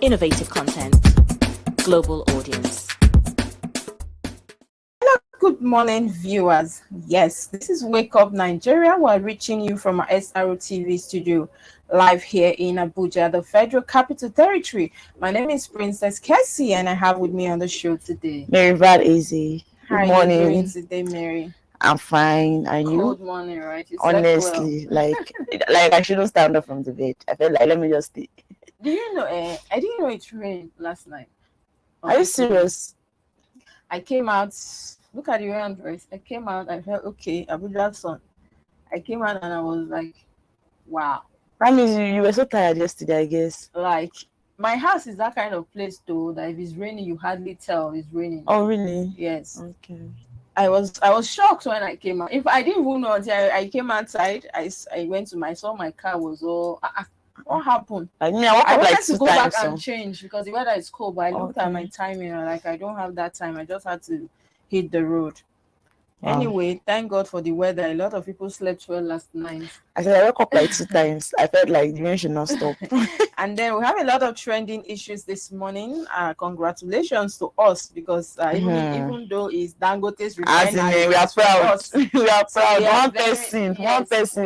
Innovative content. Global audience. Good morning, viewers. Yes, this is Wake Up Nigeria. We're reaching you from our SRO TV studio live here in Abuja, the Federal Capital Territory. My name is Princess KESSY, and I have with me on the show today MARYVAL Easy. How Good are morning. you doing today, Mary? I'm fine. And Cold you? morning, right? You slept Honestly, well. like I shouldn't stand up from the bed. I felt like let me just stay. Do you know? I didn't know it rained last night. Are you serious? I came out. Look at the way I'm dressed. I came out. I felt okay. Abuja sun. I came out and I was like, wow. That means you were so tired yesterday, I guess. Like, my house is that kind of place though that if it's raining, you hardly tell it's raining. Oh, really? Yes. Okay. I was shocked when I came out. If I didn't even know until I came outside, I went to saw my car was all. What happened? Like me, I woke up wanted like to two go times. back and change because the weather is cold. But I looked at my Okay. timing and like I don't have that time. I just had to hit the road. Wow. Anyway, thank God for the weather. A lot of people slept well last night. I said I woke up like two times. I felt like the rain should not stop. And then we have a lot of trending issues this morning. Congratulations to us because even though it's Dangote's As in, refinery, we are proud. us. We are proud. we are One very- person yes, we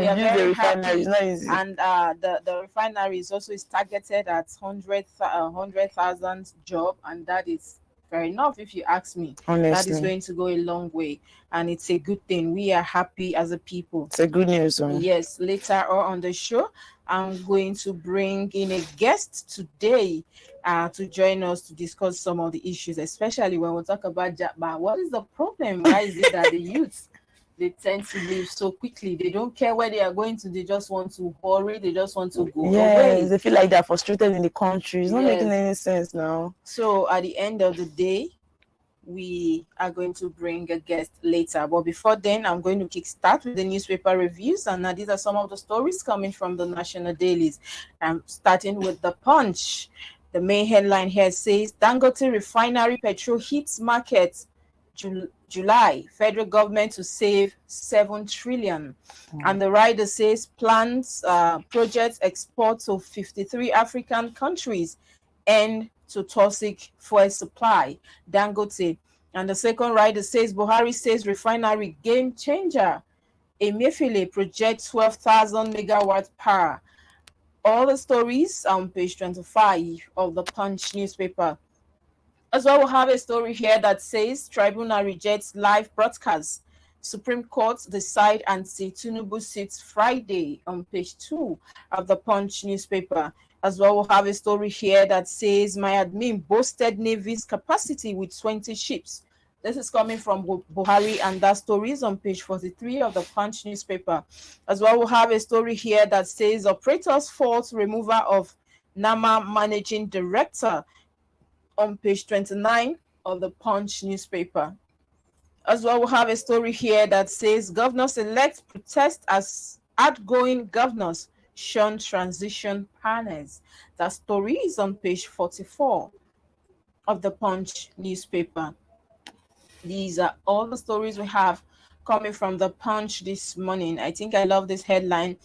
are use the very refinery. happy. It's not easy. And the refinery is also targeted at 100,000 job, and that is fair enough if you ask me. Honestly, That is going to go a long way, and it's a good thing. We are happy as a people. it's a good news. Yes, later on the show, I'm going to bring in a guest today to join us to discuss some of the issues, especially when we talk about Jabba. What is the problem? Why is it that the youth, they tend to leave so quickly? They don't care where they are going to. They just want to hurry. They just want to go away. Yes, they feel like they're frustrated in the country. It's not making Yes. any sense now. So at the end of the day, we are going to bring a guest later. But before then, I'm going to kickstart with the newspaper reviews. And now these are some of the stories coming from the national dailies. I'm starting with the Punch. The main headline here says Dangote refinery petrol hits market July. Federal government to save 7 trillion. And the rider says plans projects export to 53 African countries and to toxic fuel supply. Dangote. And the second rider says Buhari says refinery game changer. Emefiele projects 12,000 megawatt power. All the stories on page 25 of the Punch newspaper. As well, we'll have a story here that says Tribunal rejects live broadcast. Supreme Court decide and see Tinubu sits Friday on page 2 of the Punch newspaper. As well, we'll have a story here that says my admin boasted Navy's capacity with 20 ships. This is coming from Buhari, and that story is on page 43 of the Punch newspaper. As well, we'll have a story here that says operators fault removal of NAMA managing director on page 29 of the Punch newspaper. As well, we'll have a story here that says governors elect protest as outgoing governors shun transition panels. That story is on page 44 of the Punch newspaper. These are all the stories we have coming from the Punch this morning. I think I love this headline.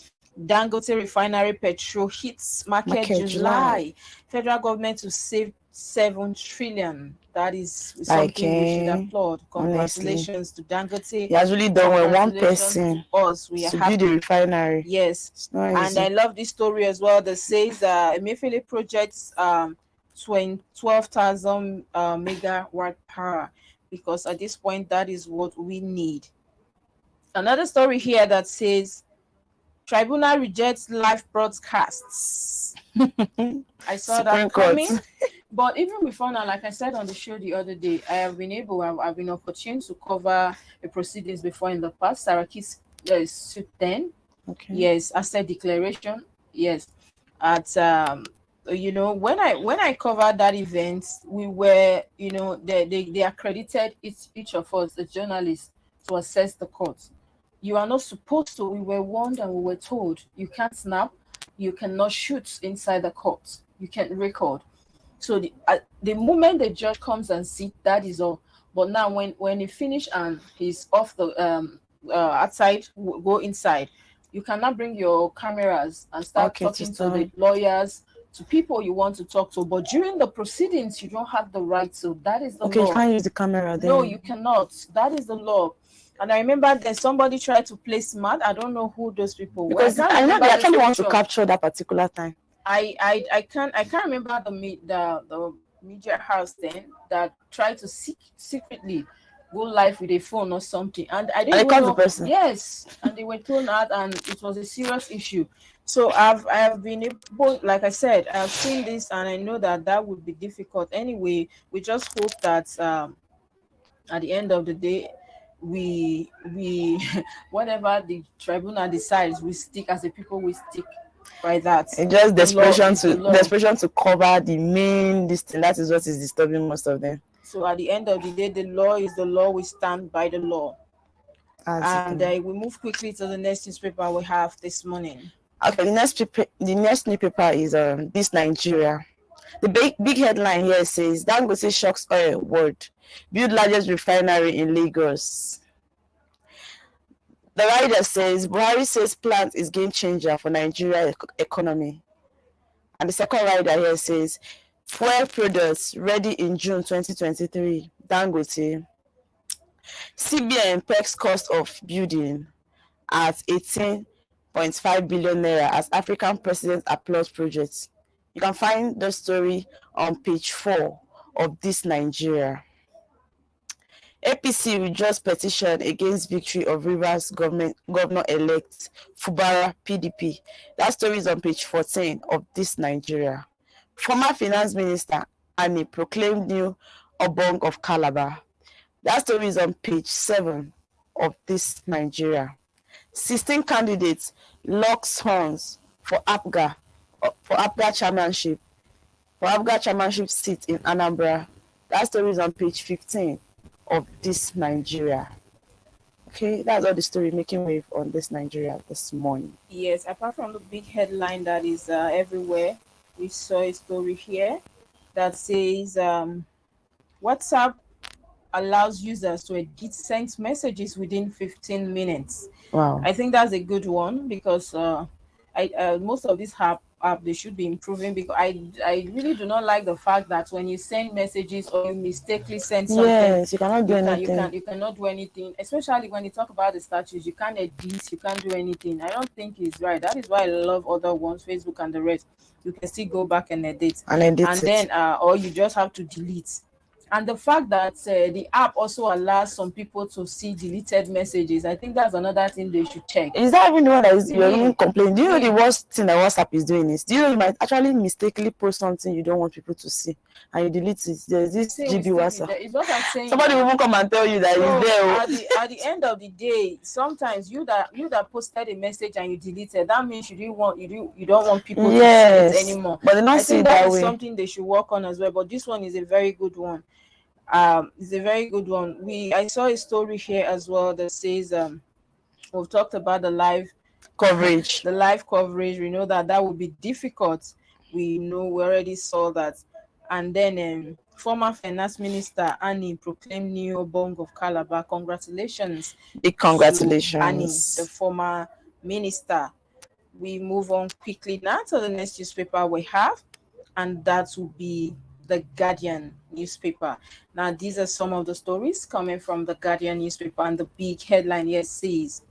Dangote refinery petrol hits market July. Federal government to save 7 trillion. That is something we should applaud. Congratulations to Dangote. He has really done well. One person to us. We are happy. the refinery. Yes. And I love this story as well that says Emefiele projects 12,000 megawatt power, because at this point that is what we need. Another story here that says Tribunal rejects live broadcasts. I saw that coming. But even before now, like I said on the show the other day, I've been opportune to cover the proceedings before in the past. Saraki's suit 10. Okay. Yes, asset declaration. Yes. At when I covered that event, we were, they accredited each of us, the journalists, to assess the court. You are not supposed to. We were warned and we were told you can't snap, you cannot shoot inside the court, you can't record. So the moment the judge comes and sits, that is all. But now when he finish and he's off the outside, go inside. You cannot bring your cameras and start talking to the lawyers, to people you want to talk to, but during the proceedings, you don't have the right to. That is the Okay, law. you can't use the camera then. No, you cannot. That is the law. And I remember then somebody tried to play smart. I don't know who those people were. Because I know they actually want to capture that particular time. I can't remember the media house then that tried to secretly go live with a phone or something, and I didn't even know. The person. Yes, and they were thrown out, and it was a serious issue. So I have been able, like I said, I've seen this, and I know that would be difficult. Anyway, we just hope that at the end of the day, we whatever the tribunal decides, we stick as a people. We stick by that. And just desperation to cover the main this thing. That is what is disturbing most of them. So at the end of the day, the law is the law. We stand by the law. And we move quickly to the next newspaper we have this morning. Okay, the next newspaper is This Nigeria. The big headline here says Dangote shocks oil world, build largest refinery in Lagos. The rider says Buhari says plant is game changer for Nigeria economy. And the second rider here says fuel products ready in June 2023. Dangote. CBN pegs cost of building at 18.5 billion naira as African president applauds projects. You can find the story on page 4 of This Nigeria. APC withdraws petition against victory of Rivers governor-elect Fubara PDP. That story is on page 14 of This Nigeria. Former Finance Minister Annie proclaimed new Obong of Calabar. That story is on page 7 of This Nigeria. 16 candidates locks horns for APGA chairmanship seat in Anambra. That story is on page 15 of This Nigeria. Okay, that's all the story making wave on This Nigeria this morning. Yes, apart from the big headline that is everywhere, we saw a story here that says WhatsApp allows users to edit sent messages within 15 minutes. Wow. I think that's a good one because most of these app they should be improving, because I really do not like the fact that when you send messages or you mistakenly send something, yes, you cannot do anything. You cannot do anything, especially when you talk about the statues. You can't edit, you can't do anything. I don't think it's right. That is why I love other ones, Facebook and the rest. You can still go back and edit then or you just have to delete. And the fact that the app also allows some people to see deleted messages, I think that's another thing they should check. Is that even the one that is you're even complaining? Do you know the worst thing that WhatsApp is doing is? Do you know you might actually mistakenly post something you don't want people to see and you delete it? There's this GB WhatsApp. It's what I'm saying. Somebody will even come and tell you that it's there. At the end of the day, sometimes you that posted a message and you deleted, that means you don't want people to see it anymore. But they don't see it that way. Is something they should work on as well. But this one is a very good one. It's a very good one. I saw a story here as well that says we've talked about the live coverage. The live coverage, we know that would be difficult. We already saw that. And then former Finance Minister Annie proclaimed new Obong of Calabar. Congratulations. Big congratulations. Annie, the former minister. We move on quickly now to the next newspaper we have, and that will be the Guardian newspaper. Now, these are some of the stories coming from the Guardian newspaper, and the big headline here says,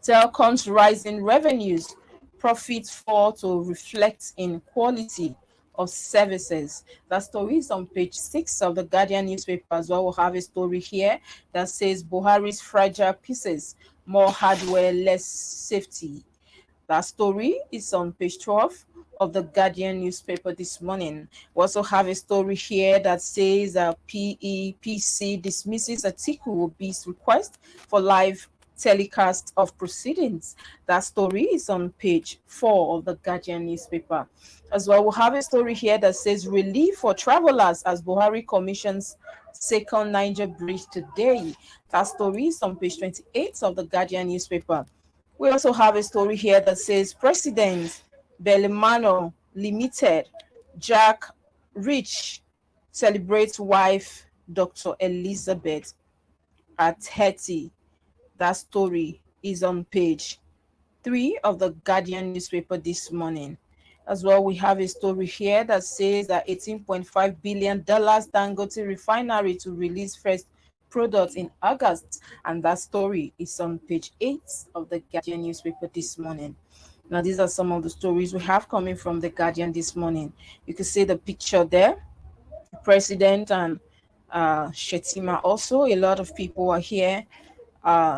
Telcom's rising revenues, profits fall to reflect in quality of services. That story is on page 6 of the Guardian newspaper as well. We'll have a story here that says Buhari's fragile pieces, more hardware, less safety. That story is on page 12 of the Guardian newspaper this morning. We also have a story here that says PEPC dismisses Atiku Obi's request for live telecast of proceedings. That story is on page 4 of the Guardian newspaper. As well, we'll have a story here that says relief for travelers as Buhari commissions second Niger bridge today. That story is on page 28 of the Guardian newspaper. We also have a story here that says President Belimano Limited, Jack Rich celebrates wife Dr. Elizabeth at 30. That story is on page 3 of the Guardian newspaper this morning. As well, we have a story here that says that $18.5 billion Dangote refinery to release first products in August. And that story is on page 8 of the Guardian newspaper this morning. Now, these are some of the stories we have coming from the Guardian this morning. You can see the picture there. President and Shetima also. A lot of people are here.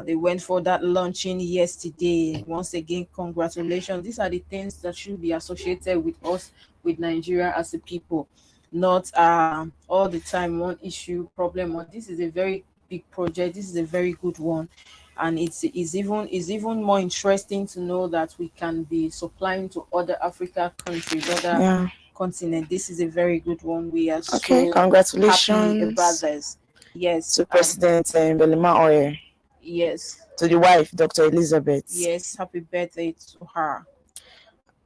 They went for that launching yesterday. Once again, congratulations. These are the things that should be associated with us, with Nigeria as a people, not all the time one issue problem. Or this is a very big project. This is a very good one, and it's even more interesting to know that we can be supplying to other Africa countries, other continent. This is a very good one. We are so congratulations happy about this. Yes, to President Belima Oye. Yes. To the wife, Dr. Elizabeth. Yes, happy birthday to her.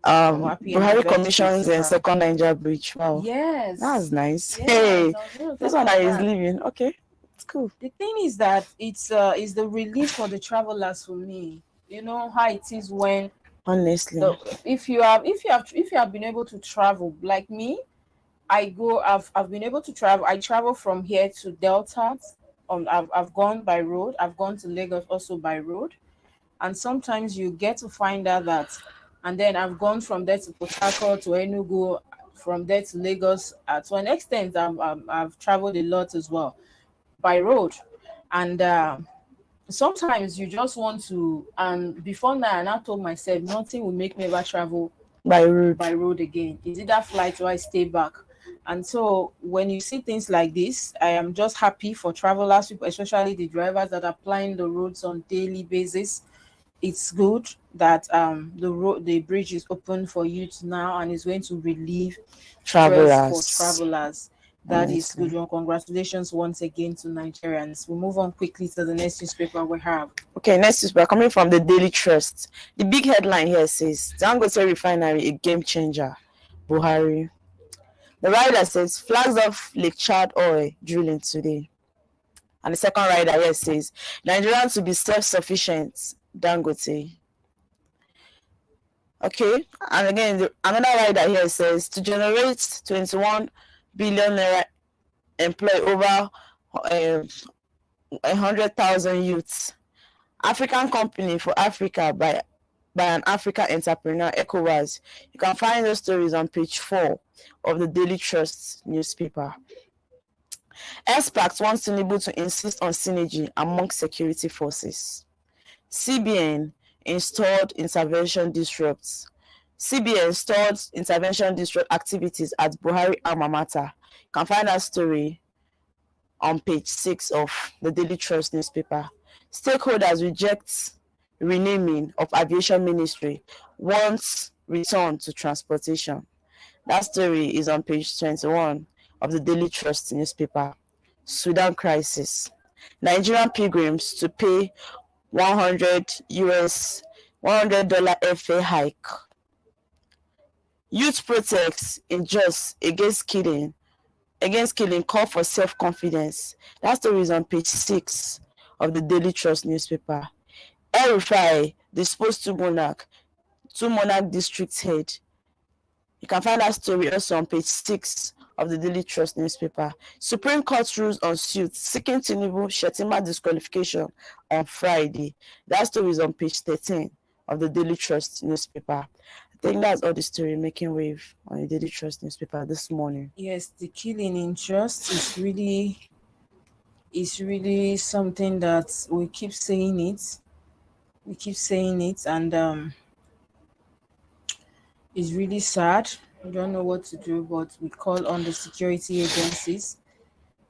Buhari commissions and second Niger bridge. Wow. Yes. That's nice. Yes, Hey, this one that is leaving. Okay, it's cool. The thing is that it's the relief for the travelers for me. You know how it is when honestly if you have been able to travel like me, I've been able to travel. I travel from here to Delta. I've gone by road. I've gone to Lagos also by road, and sometimes you get to find out that. And then I've gone from there to Port Harcourt to Enugu, from there to Lagos. To an extent, I've traveled a lot as well by road, and sometimes you just want to. And before now, and I told myself nothing will make me ever travel by road again. Is it that flight or I stay back? And so when you see things like this, I am just happy for travelers, especially the drivers that are plying the roads on daily basis. It's good that the bridge is open for use now and is going to relieve stress for travelers. That is good one. Congratulations once again to Nigerians. We'll move on quickly to the next newspaper we have. Okay, next newspaper coming from the Daily Trust. The big headline here says Dangote refinery a game changer. Buhari. The rider says flags off Lake Chad oil drilling today. And the second rider here says Nigerians to be self-sufficient. Dangote. Okay, and again, another rider here says to generate 21 billion naira, employ over 100,000 youths. African company for Africa by an African entrepreneur, ECOWAS. You can find those stories on page 4 of the Daily Trust newspaper. Experts want Tinubu to insist on synergy among security forces. CBN installed intervention disrupts. CBN installed intervention disrupt activities at Buhari alma mater. You can find that story on page 6 of the Daily Trust newspaper. Stakeholders reject renaming of aviation ministry, wants return to transportation. That story is on page 21 of the Daily Trust newspaper. Sudan crisis. Nigerian pilgrims to pay $100 FA hike. Youth protests in Jos against killing call for self-confidence. That story is on page 6 of the Daily Trust newspaper. El-Rufai disposed two monarch district head. You can find that story also on page 6 of the Daily Trust newspaper. Supreme Court rules on suit seeking Tinubu Shetima disqualification on Friday. That story is on page 13 of the Daily Trust newspaper. I think that's all the story making wave on the Daily Trust newspaper this morning. Yes, the killing in Trust is really something that we keep saying it. We keep saying it, and it's really sad. We don't know what to do, but we call on the security agencies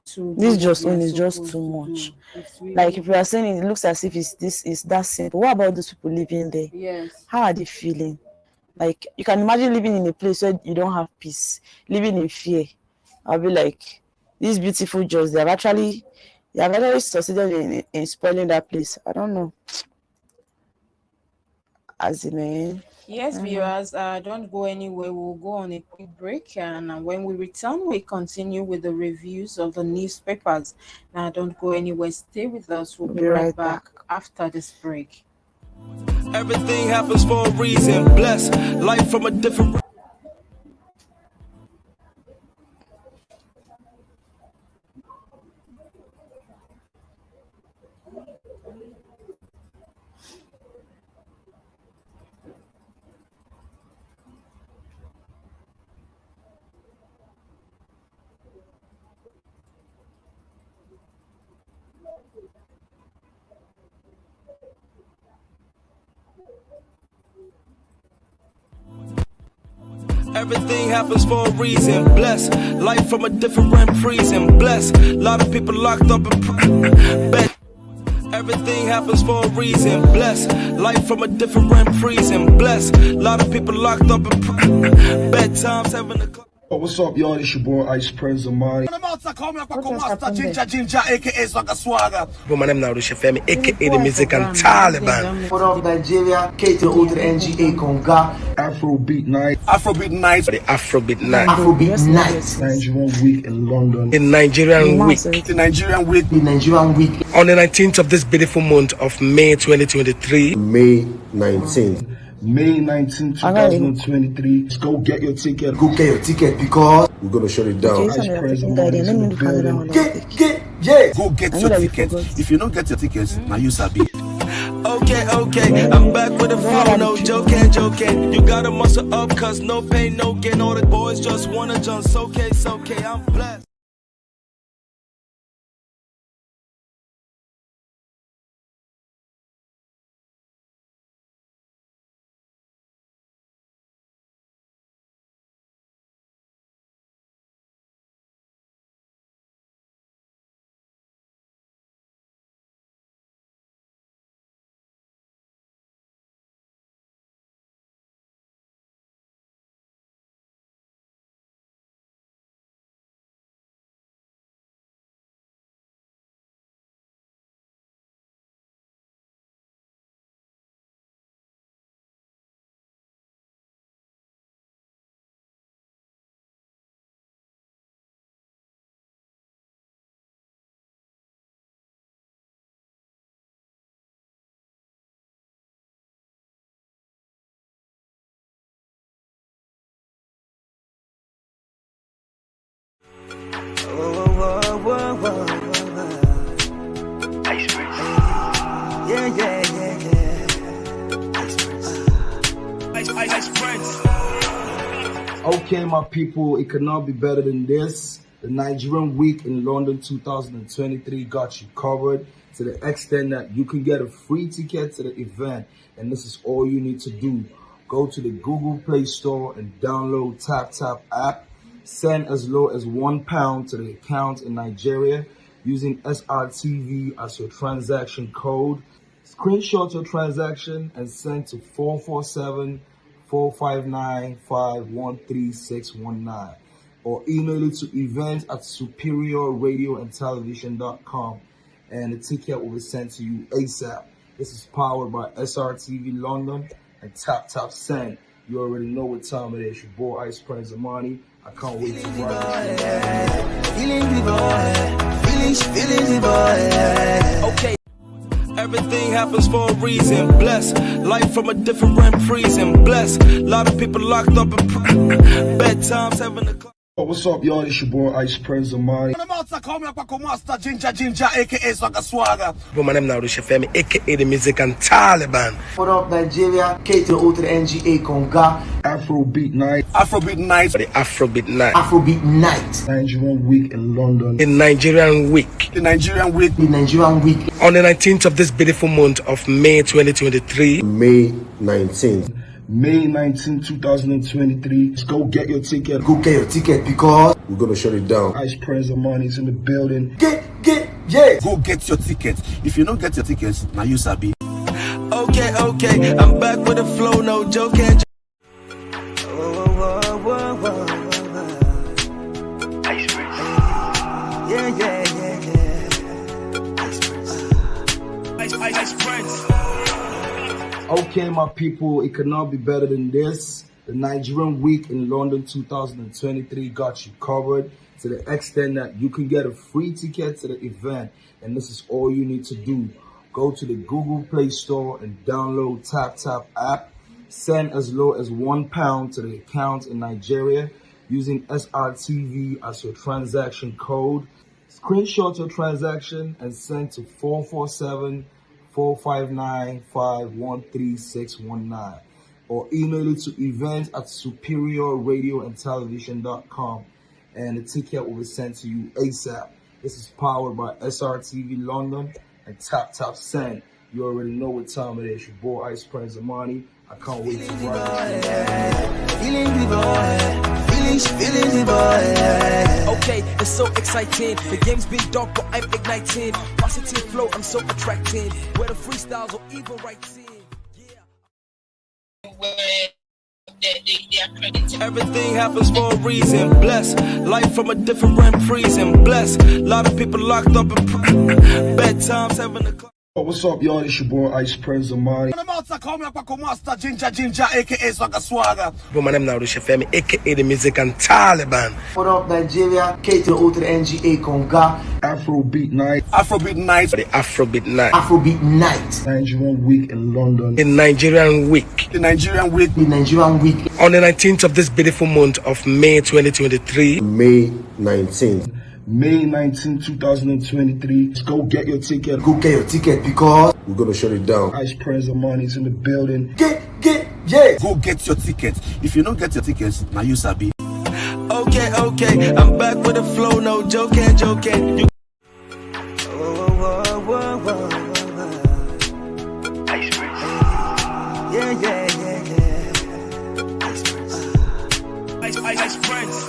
to. This just one is just too much. Really, like if you are saying it looks as if this is that simple. What about those people living there? Yes. How are they feeling? Like you can imagine living in a place where you don't have peace, living in fear. I'll be like, these beautiful jobs, they have actually succeeded in spoiling that place. I don't know. As in, yes, viewers, don't go anywhere. We'll go on a quick break, and when we return, we continue with the reviews of the newspapers. Now, don't go anywhere. Stay with us. We'll be right back after this break. Everything happens for a reason. Bless life from a different. Everything happens for a reason. Bless life from a different prison. Bless a lot of people locked up in bed. Everything happens for a reason. Bless life from a different prison. Bless a lot of people locked up in bedtimes having a. Oh, what's up, y'all? It's your boy Ice Prince of Mine. Ginger, aka Swagga Swagga. My name now is Femi, aka the music and Taliban. What up, Nigeria? K to the O to the NGA Conga. Afrobeat Night. Afrobeat Night. The Afrobeat Night. Afrobeat Night. Nigerian Week in London. The Nigerian Week. The Nigerian Week. The Nigerian Week. On the 19th of this beautiful month of May 2023. May 19th. May 19, 2023. Let's go get your ticket. Go get your ticket because we're gonna shut it down. Ice Prince of Mine is in the building. Go get your ticket. If you don't get your tickets, now you sabi. Okay, I'm back with the flow, no joking. You gotta muscle up, cause no pain, no gain. All the boys just wanna jump, it's okay, I'm blessed. Ice Prince. Yeah. Ice Prince. Okay, my people, it could not be better than this. The Nigerian Week in London 2023 got you covered to the extent that you can get a free ticket to the event. And this is all you need to do. Go to the Google Play Store and download TapTap app. Send as low as £1 to the account in Nigeria using SRTV as your transaction code. Screenshot your transaction and send to 447-459-513619 or email it to event@superiorradioandtelevision.com and the ticket will be sent to you ASAP. This is powered by SRTV London and TapTap Send. You already know what time it is. Your boy Ice Prince Amani. I can't wait to ride this. Okay. Everything happens for a reason. Bless life from a different prison. Bless a lot of people locked up in bedtimes having a. Oh, what's up, y'all? It's your boy Ice Prince of Mine. Ginger, aka Swagga Swagga. My name now is Femi, aka the music and Taliban. What up, Nigeria? K to the O to the NGA Conga. Afrobeat Night. Afrobeat Night. The Afrobeat Night. Afrobeat Night. Nigerian Week in London. The Nigerian Week. The Nigerian Week. The Nigerian Week. On the 19th of this beautiful month of May 2023. May 19th. May 19, 2023. Let's go get your ticket. Go get your ticket because we're gonna shut it down. Ice Prince of Mine is in the building. Go get your tickets. If you don't get your tickets, now you sabi. Okay, I'm back with the flow, no joking. Ice Prince. Yeah. Ice Prince. Okay, my people, it could not be better than this. The Nigerian Week in London 2023 got you covered to the extent that you can get a free ticket to the event. And this is all you need to do. Go to the Google Play Store and download TapTap app. Send as low as £1 to the account in Nigeria using SRTV as your transaction code. Screenshot your transaction and send to 447-459-513619 or email it to event@superiorradioandtelevision.com and the ticket will be sent to you ASAP. This is powered by SRTV London and TapTap Send. You already know what time it is. Your boy Ice Prince Amani. I can't wait to ride this. feeling the boy. Okay, it's so exciting. The game's been dark, but I'm igniting. Positive flow, I'm so attracting. Where the freestyles or even writing. Everything happens for a reason. Bless life from a different prison. Bless a lot of people locked up in bedtime 7 o'clock. What's up, y'all? It's your boy Ice Prince Amani. Ginger, aka Swagga Swagga. My name now is Femi, aka the music and Taliban. What up, Nigeria? Kate to the NGA Conga. Afrobeat night. Afrobeat night. The Afrobeat night. Afrobeat night. Nigerian week in London. The Nigerian week. The Nigerian week. The Nigerian week. On the 19th of this beautiful month of May 2023. May 19th. May 19, 2023. Let's go get your ticket. Go get your ticket because we're gonna shut it down. Ice Prince Amani's in the building. Yeah. Go get your ticket. If you don't get your tickets, now you sabi. Okay, I'm back with a flow, no joking. You Ice Prince. Yeah. Ice Prince.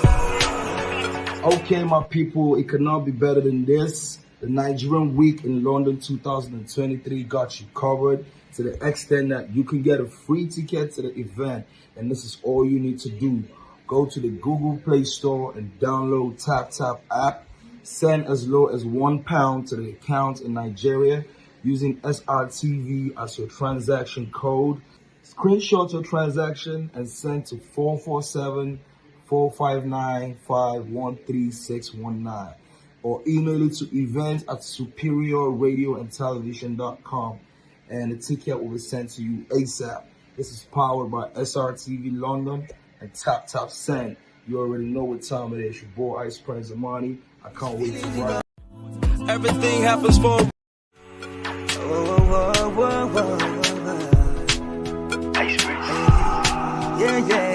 Okay, my people, it cannot be better than this. The Nigerian week in London 2023 got you covered to the extent that you can get a free ticket to the event. And this is all you need to do. Go to the Google Play Store and download TapTap app. Send as low as £1 to the account in Nigeria using SRTV as your transaction code. Screenshot your transaction and send to 447-459-513619 or email it to events@superiorradioandtelevision.com and the ticket will be sent to you ASAP. This is powered by SRTV London and TapTap Send. You already know what time it is. Your boy Ice Prince Amani. I can't wait to ride. Everything happens for Ice Prince. Yeah.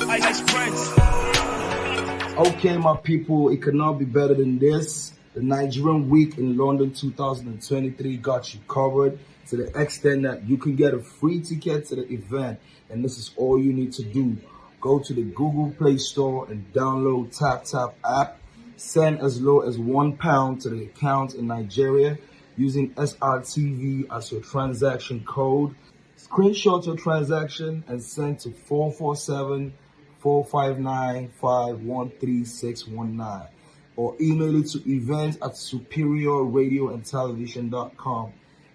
Ice Prince. Okay, my people, it cannot be better than this. The Nigerian week in London 2023 got you covered to the extent that you can get a free ticket to the event. And this is all you need to do. Go to the Google Play Store and download TapTap app. Send as low as £1 to the account in Nigeria using SRTV as your transaction code. Screenshot your transaction and send to 447-459-513619 or email it to events@superiorradioandtelevision.com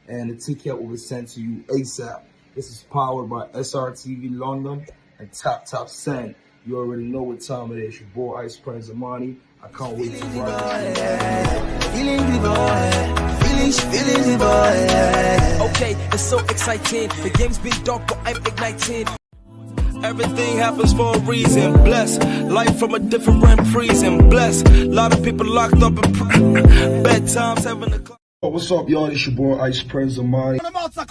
and the ticket will be sent to you ASAP. This is powered by SRTV London and TapTap Send. You already know what time it is. Your boy Ice Prince Amani. I can't wait to ride. Feeling the boy. Okay, it's so exciting. The game's been dark, but I'm igniting. Everything happens for a reason. Bless life from a different prison. Bless a lot of people locked up in bedtime 7 o'clock. What's up, y'all? It's your boy Ice Prince Amani. Ginger,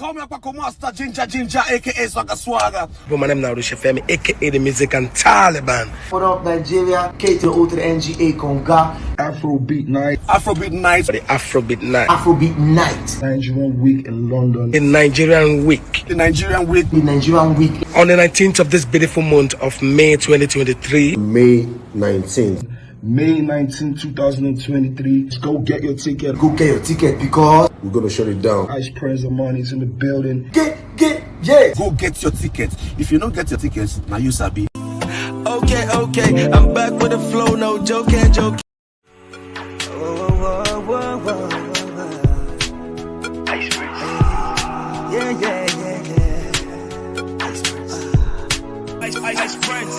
aka Swagga Swagga. My name now is Femi, aka the music and Taliban. What up, Nigeria? Kate to the NGA Conga. Afrobeat night. Afrobeat night. The Afrobeat night. Afrobeat night. Nigerian week in London. The Nigerian week. The Nigerian week. The Nigerian week. On the 19th of this beautiful month of May 2023. May 19th. May 19, 2023. Let's go get your ticket. Go get your ticket because we're gonna shut it down. Ice Prince Amani's in the building. Yeah. Go get your ticket. If you don't get your tickets, now you sabi. Okay, I'm back with a flow, no joking. Ice Prince. Yeah. Ice Prince.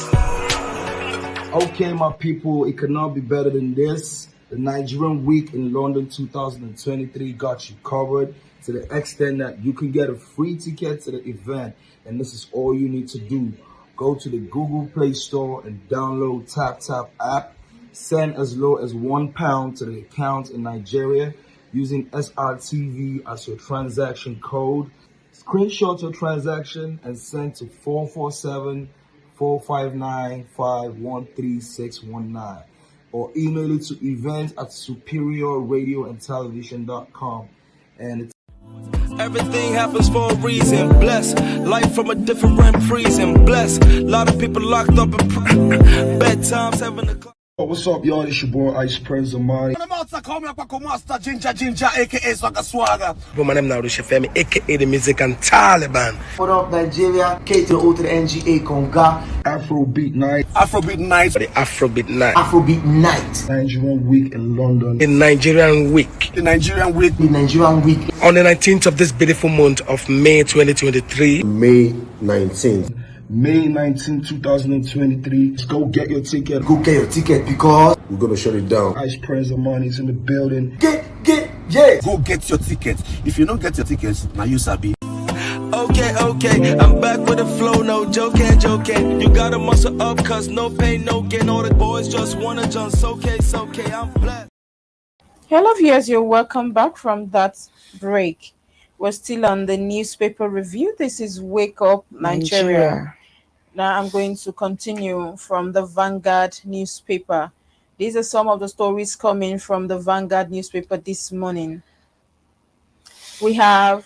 Okay, my people, it cannot be better than this. The Nigerian week in London 2023 got you covered to the extent that you can get a free ticket to the event. And this is all you need to do. Go to the Google Play Store and download TapTap app. Send as low as £1 to the account in Nigeria using SRTV as your transaction code. Screenshot your transaction and send to 447-459-513619 or email it to events@superiorradioandtelevision.com and Everything happens for a reason. Bless life from a different prison. Bless a lot of people locked up in bedtime 7 o'clock. What's up, y'all? It's your boy Ice Prince Amani. Ginger, aka Swagga Swagga. But my name now is Femi, aka the music and Taliban. What up, Nigeria? Kate to the NGA Conga. Afrobeat night. Afrobeat night. The Afrobeat night. Afrobeat night. Nigerian week in London. The Nigerian week. The Nigerian week. The Nigerian week. On the 19th of this beautiful month of May 2023. May 19th. May 19, 2023. Let's go get your ticket. Go get your ticket because we're gonna shut it down. Ice Prince Amani is in the building. Yeah. Go get your ticket. If you don't get your tickets, now you sabi. Okay, I'm back with a flow, no joking. You gotta muscle up, cause no pain, no gain. All the boys just wanna jump, okay, I'm blessed. Hello viewers, you're welcome back from that break. We're still on the newspaper review. This is Wake Up Nigeria. Now I'm going to continue from the Vanguard newspaper. These are some of the stories coming from the Vanguard newspaper this morning. We have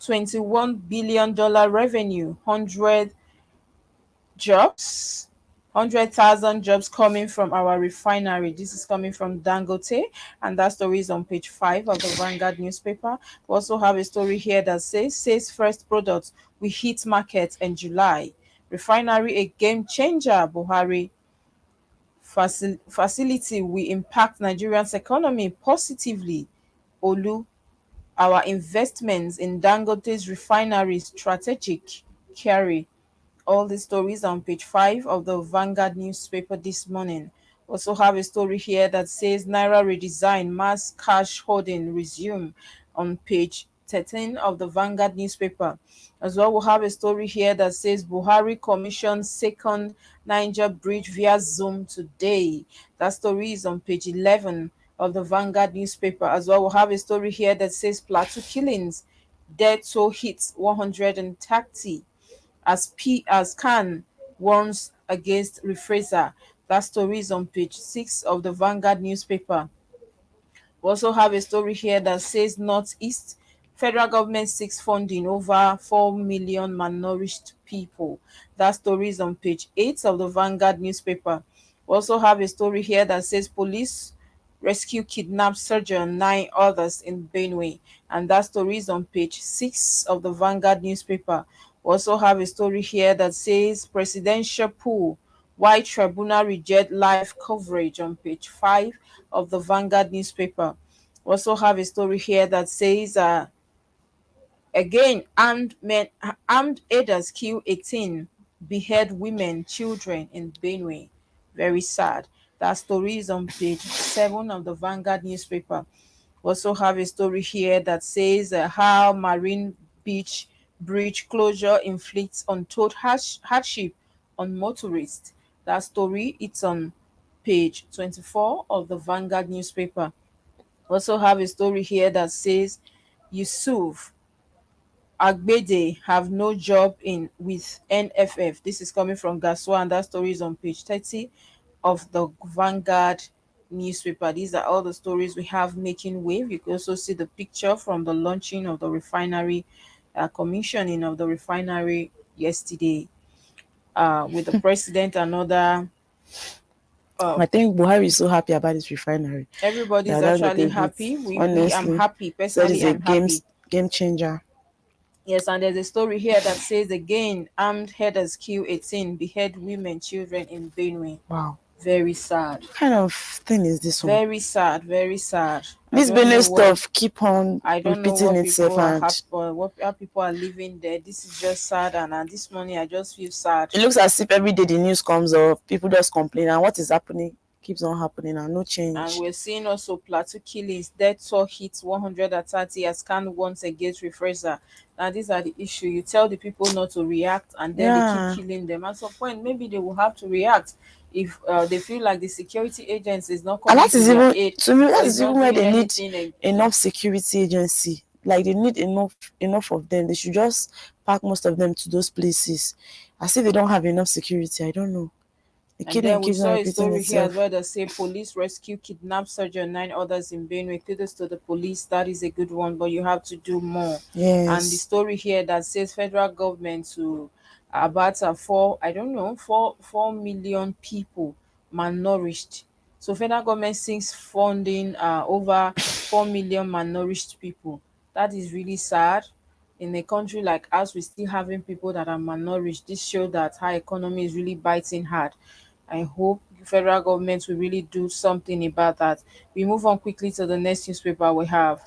$21 billion revenue, 100,000 jobs coming from our refinery. This is coming from Dangote, and that story is on page 5 of the Vanguard newspaper. We also have a story here that says first products we hit market in July. Refinery a game changer. Buhari facility will impact Nigeria's economy positively. Olu, our investments in Dangote's refinery strategic. Carry. All the stories on page 5 of the Vanguard newspaper this morning. Also have a story here that says Naira redesign, mass cash holding resume on page 13 of the Vanguard newspaper. As well, we'll have a story here that says Buhari commissioned second Niger bridge via Zoom today. That story is on page 11 of the Vanguard newspaper. As well, we'll have a story here that says Plateau killings, death toll hits 130 as Khan warns against reprisal. That story is on page 6 of the Vanguard newspaper. We also have a story here that says Northeast federal government seeks funding over 4 million malnourished people. That story is on page 8 of the Vanguard newspaper. We also have a story here that says police rescue kidnapped surgeon, 9 others in Benue, and that story is on page 6 of the Vanguard newspaper. We also have a story here that says presidential pool, why tribunal reject live coverage on page 5 of the Vanguard newspaper. We also have a story here that says again, armed aiders kill 18, behead women, children in Benue. Very sad. That story is on page 7 of the Vanguard newspaper. We also have a story here that says how Marine Beach bridge closure inflicts untold hardship on motorists. That story, it's on page 24 of the Vanguard newspaper. We also have a story here that says Yusuf Agbede have no job with NFF. This is coming from Gaswa, and that story is on page 30 of the Vanguard newspaper. These are all the stories we have making wave. You can also see the picture from the launching of the refinery, commissioning of the refinery yesterday, with the president and other. I think Buhari is so happy about this refinery. Everybody's actually happy. I'm happy personally. That is a game changer. Yes, and there's a story here that says again, armed headers kill 18, behead women, children in Benue. Wow. Very sad. What kind of thing is this one? Very sad, very sad. This Benue stuff keep on repeating itself, how people are living there. This is just sad, and this morning I just feel sad. It looks as if every day the news comes up, people just complain, and what is happening keeps on happening, and no change. And we're seeing also plateau killings, death toll hits 130 as Khan once against reprisal. Now these are the issue. You tell the people not to react, and then they keep killing them. At some point, maybe they will have to react if they feel like the security agency is not coming. And that is even aid, to me, that is even where they need enough security agency. Like they need enough of them. They should just pack most of them to those places. As if they don't have enough security. I don't know. The And killing then we keeps on saw a repeating story here as itself. well that say police rescue kidnapped Sergeant 9 others in Benue. Kudos to the police. That is a good one, but you have to do more. And the Yes. story here that says federal government to about four, I don't know, 4 million people malnourished. So federal government sinks funding over 4 million malnourished people. That is really sad. In a country like us, we still having people that are malnourished. This show that our economy is really biting hard. I hope the federal government will really do something about that. We move on quickly to the next newspaper we have.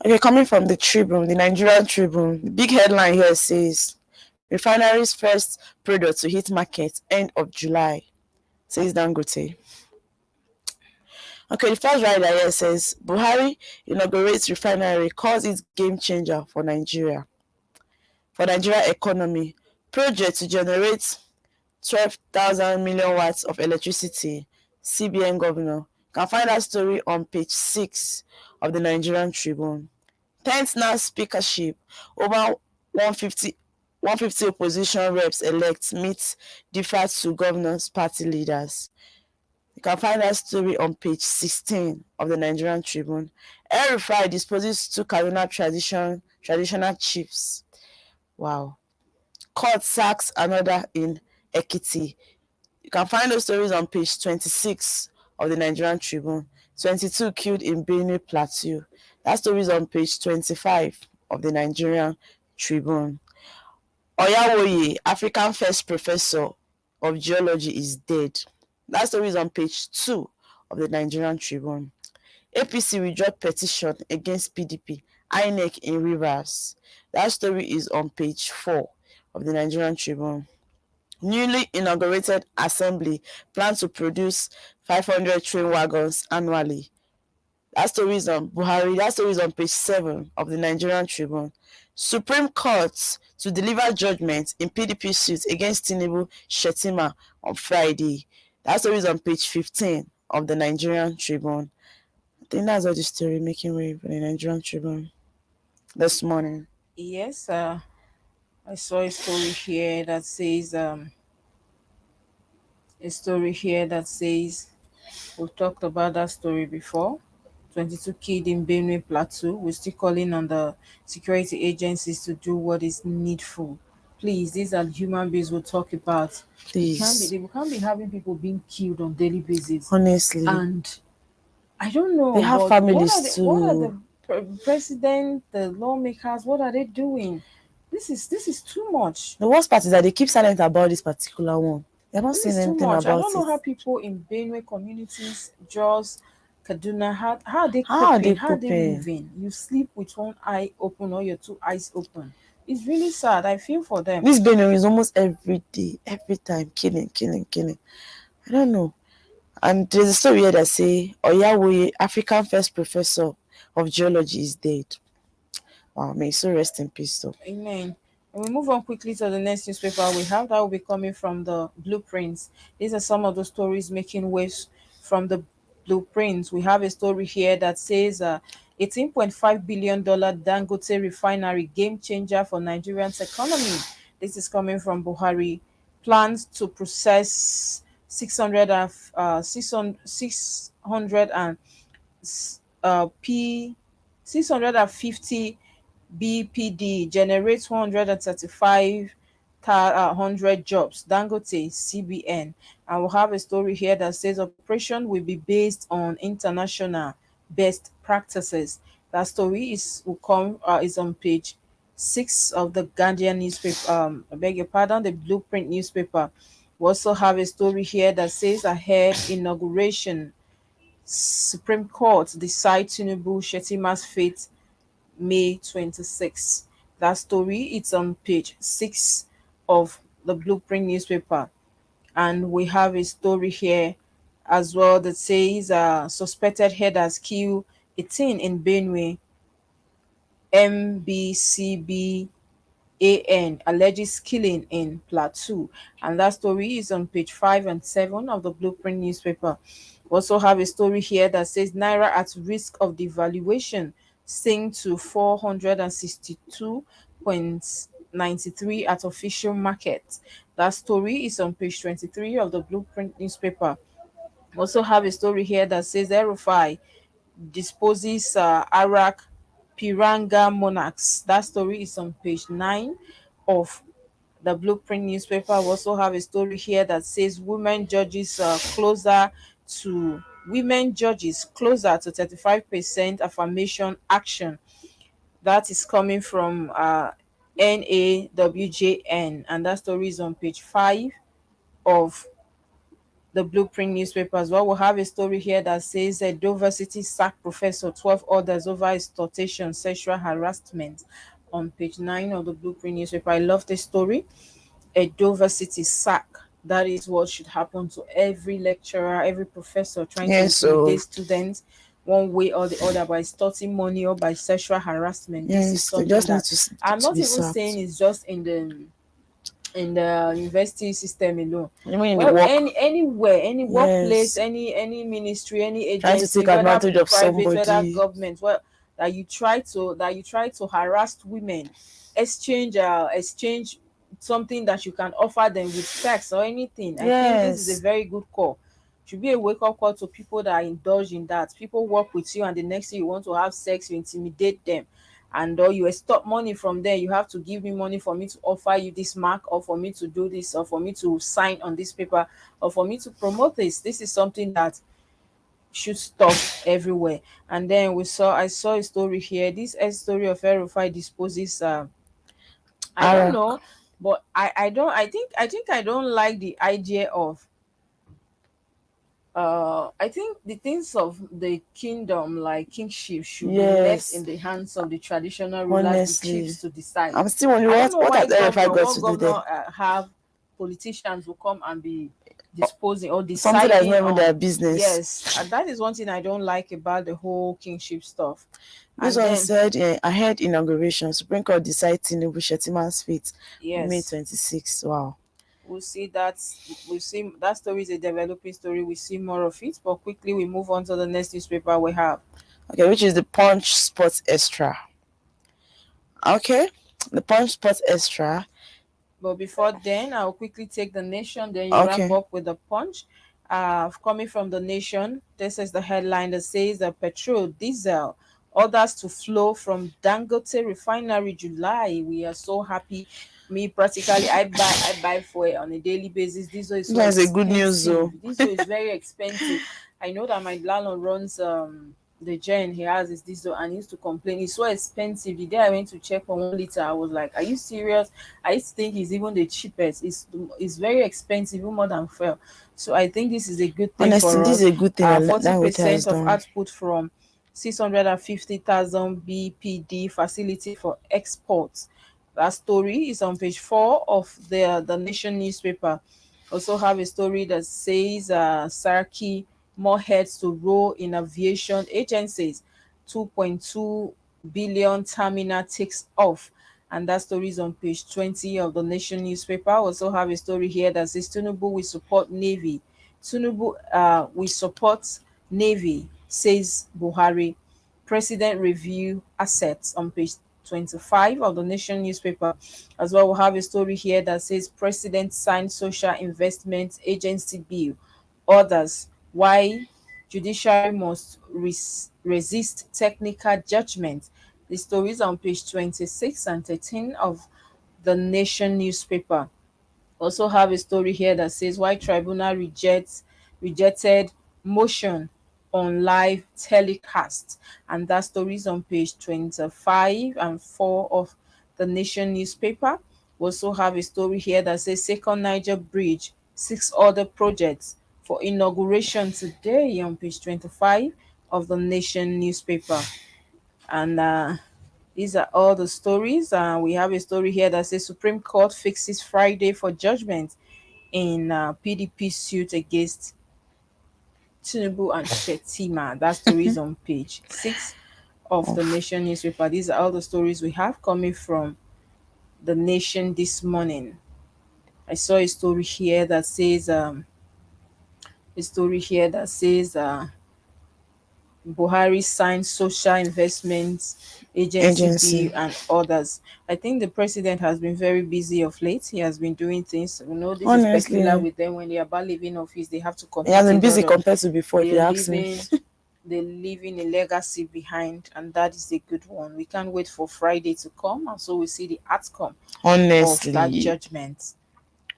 Okay, coming from the Tribune, the Nigerian Tribune, the big headline here says refineries first product to hit market end of July, says Dangote. Okay, the first rider here says Buhari inaugurates refinery, calls it game changer for Nigeria. For Nigeria economy, project to generate 12,000 million watts of electricity, CBN governor. You can find that story on page 6 of the Nigerian Tribune. 10th now speakership, over 150 opposition reps elect meet defer to governors party leaders. You can find that story on page 16 of the Nigerian Tribune. El-Rufai disposes two Kaduna traditional chiefs. Wow. Court sacks another in Ekiti. You can find those stories on page 26 of the Nigerian Tribune. 22 killed in Benue Plateau. That story is on page 25 of the Nigerian Tribune. Oyawoye, African first professor of geology, is dead. That story is on page 2 of the Nigerian Tribune. APC withdraw petition against PDP, INEC in Rivers. That story is on page 4 of the Nigerian Tribune. Newly inaugurated assembly plans to produce 500 train wagons annually. That story is on Buhari. That story is on page 7 of the Nigerian Tribune. Supreme Court to deliver judgment in PDP suit against Tinubu Shetima on Friday. That story is on page 15 of the Nigerian Tribune. I think that's all the story making way for the Nigerian Tribune this morning. Yes, I saw a story here that says we've talked about that story before. 22 killed in Benue Plateau. We're still calling on the security agencies to do what is needful. Please, these are human beings we'll talk about. Please. We can't be having people being killed on daily basis. Honestly. And I don't know, they have but families what are the president, the lawmakers, what are they doing? This is too much. The worst part is that they keep silent about this particular one. They're not This saying is too anything much. I about don't know how it. people in Benue communities, Jos, Kaduna, how are they How are coping? they How are they coping? living? You sleep with one eye open or your two eyes open. It's really sad. I feel for them. This Benue is almost every day, every time, killing. I don't know. And there's a story here that say Oyawoye, African first professor of geology, is dead. Wow, may so rest in peace though. Amen. And we move on quickly to the next newspaper we have that will be coming from the blueprints. These are some of the stories making waves from the blueprints. We have a story here that says $18.5 billion Dangote refinery game changer for Nigerian's economy. This is coming from Buhari. Plans to process 600 and p 650 BPD generates 135,100 jobs. Dangote CBN. And we'll have a story here that says operation will be based on international best practices. That story is on page 6 of the Guardian newspaper. I beg your pardon, the Blueprint newspaper. We also have a story here that says ahead inauguration. Supreme Court decide Tinubu Shetima's fate May 26. That story it's on page 6 of the Blueprint newspaper. And we have a story here as well that says suspected headers kill 18 in Benue. MBCB alleges killing in Plateau. And that story is on page 5 and 7 of the Blueprint newspaper. We also have a story here that says Naira at risk of devaluation, sink to 462.93 at official market. That story is on page 23 of the Blueprint newspaper. Also have a story here that says Erufai disposes Arak Piranga monarchs. That story is on page 9 of the Blueprint newspaper. We also have a story here that says to women judges closer to 35% affirmation action. That is coming from NAWJN, and that story is on page 5 of the Blueprint newspaper as well. We'll have a story here that says Dover City sack professor, 12 orders over extortion, sexual harassment, on page 9 of the Blueprint newspaper. I love this story. A Dover City sack. That is what should happen to every lecturer, every professor trying to intimidate students one way or the other by extorting money or by sexual harassment. This is something that I'm not even saying it's just in the university system alone. Well, anywhere, any workplace, any ministry, any agency, whether private, whether government, that you try to harass women, exchange something that you can offer them with sex or anything. I think this is a very good call. Should be a wake-up call to people that indulge in that. People work with you and the next thing you want to have sex, you intimidate them, and or you stop money from there. You have to give me money for me to offer you this mark, or for me to do this, or for me to sign on this paper, or for me to promote this. This is something that should stop everywhere. And then I saw a story here. This story of Erufai disposes I don't know, but I think I don't like the idea of I think the things of the kingdom, like kingship, should be left in the hands of the traditional rulers, the chiefs, to decide. I'm still wondering what governor have politicians will come and be disposing or deciding something that's not even their business. Yes, and that is one thing I don't like about the whole kingship stuff. This one said, ahead inauguration, Supreme Court decides Tinubu Shettiman's fate, May 26th. Wow. We'll see that story is a developing story. We see more of it, but quickly we move on to the next newspaper we have. Okay, which is the Punch Sports Extra. Okay, the Punch Sports Extra. But before then, I'll quickly take the Nation, then you wrap up with the Punch. Coming from the Nation, this is the headline that says that petrol, diesel, orders to flow from Dangote refinery July. We are so happy. Me practically, I buy fuel on a daily basis. Diesel is so expensive. A good news though. Diesel is very expensive. I know that my landlord runs the gen. He has his diesel and he used to complain it's so expensive. The day I went to check for 1 liter, I was like, are you serious? I used to think it's even the cheapest. It's very expensive, even more than fuel. So I think this is a good thing. Honestly, for us. This is a good thing. 40% of output from 650,000 BPD facility for exports. That story is on page 4 of the Nation newspaper. Also have a story that says Sarki, more heads to roll in aviation agencies. 2.2 billion terminal takes off. And that story is on page 20 of the Nation newspaper. Also have a story here that says Tinubu will support Navy. Tinubu will support Navy, says Buhari. President review assets on page 25 of the Nation newspaper. As well, we'll have a story here that says President signed Social Investment Agency Bill. Others, why judiciary must resist technical judgment. The stories on page 26 and 13 of the Nation newspaper. Also have a story here that says why tribunal rejected motion on live telecast, and that story is on page 25 and 4 of the Nation newspaper. We also have a story here that says second Niger bridge, 6 other projects for inauguration today on page 25 of the Nation newspaper. And these are all the stories. We have a story here that says Supreme Court fixes Friday for judgment in PDP suit against Tinubu and Shettima. That story is on page 6 of the Nation newspaper. These are all the stories we have coming from the Nation this morning. I saw a story here that says Buhari signed social investments agency bill and others. I think the president has been very busy of late. He has been doing things. This is Honestly, peculiar with them. When they are about leaving office, they have to he complete has been a busy lot of. compared to before, if They you are ask me. they're leaving a legacy behind, and that is a good one. We can't wait for Friday to come, and so we see the outcome of that Honestly. judgment.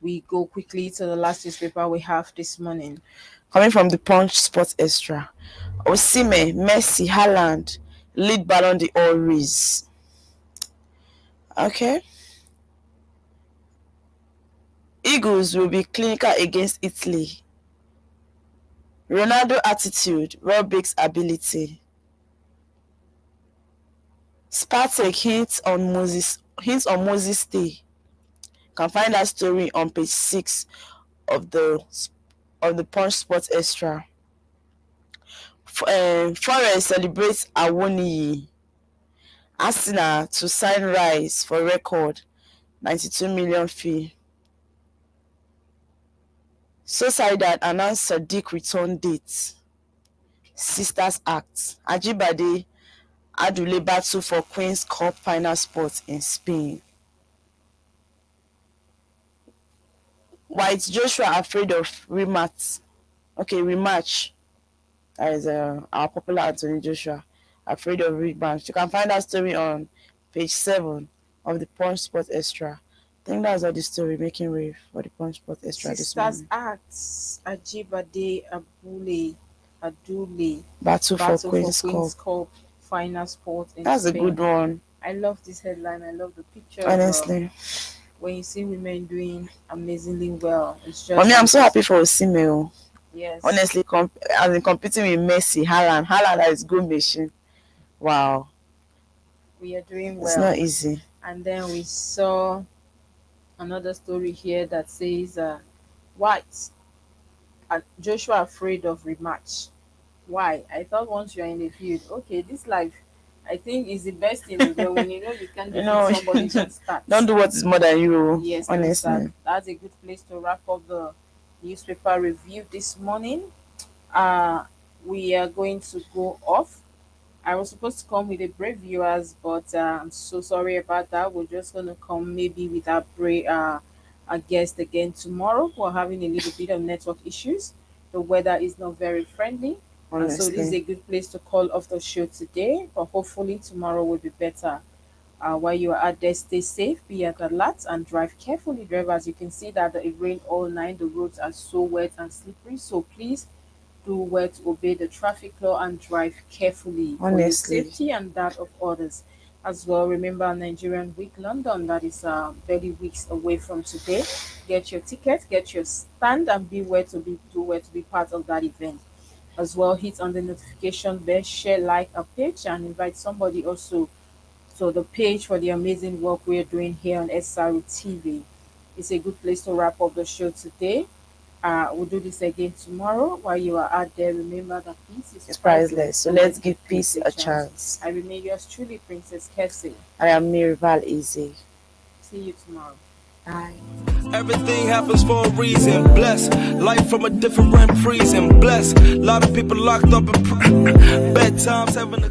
We go quickly to the last newspaper we have this morning. Coming from the Punch Sports Extra. Osimhen, Messi, Haaland lead Ballon d'Or race. Okay. Eagles will be clinical against Italy. Ronaldo attitude, Welbeck's ability. Spartak hints on Moses stay. Can find that story on page 6 of the Punch Sports Extra. Forest celebrates Awoniyi. Arsenal to sign Rice for record 92 million fee. Sociedad announced Sadiq return date. Sisters Act. Ajibade Adule battle for Queen's Cup final spot in Spain. White Joshua afraid of rematch. That is our popular Anthony Joshua afraid of rematch. You can find that story on page 7 of the Punch Sport Extra. I think that's all the story making wave for the Punch Sport Extra this morning. Sisters Acts, Ajibade Adule Battle for Queen's Cup final sport in That's Spain. a good one. I love this headline. I love the picture. Honestly. When you see women doing amazingly well, it's just. For me, I'm so happy for Osimhen. Yes. Honestly, I've been competing with Messi, Haaland is good machine. Wow. We are doing well. It's not easy. And then we saw another story here that says, White Joshua afraid of rematch. Why? I thought once you're in the field, okay, this life, I think is the best thing. But when you can't defeat somebody, don't start. Don't do what is more than you. Yes, honestly. That's a good place to wrap up the newspaper review this morning. We are going to go off. I was supposed to come with a break, viewers, but I'm so sorry about that. We're just gonna come maybe with our guest again tomorrow. We're having a little bit of network issues. The weather is not very friendly. And so this is a good place to call off the show today, but hopefully tomorrow will be better. While you are out there, stay safe, be at alert, and drive carefully. Drivers, you can see that it rained all night. The roads are so wet and slippery, so please do well to obey the traffic law and drive carefully for your safety and that of others as well. Remember Nigerian Week London, that is barely weeks away from today. Get your ticket, get your stand, and be to be part of that event as well. Hit on the notification bell, share, like a page, and invite somebody also to the page for the amazing work we're doing here on SRO TV. It's a good place to wrap up the show today. We'll do this again tomorrow. While you are out there, remember that peace is priceless. So let's give peace a chance. I remain yours truly, Princess KESSY. I am MARYVAL Easy. See you tomorrow. Bye. Everything happens for a reason. Bless life from a different prison. Bless a lot of people locked up in bed times having a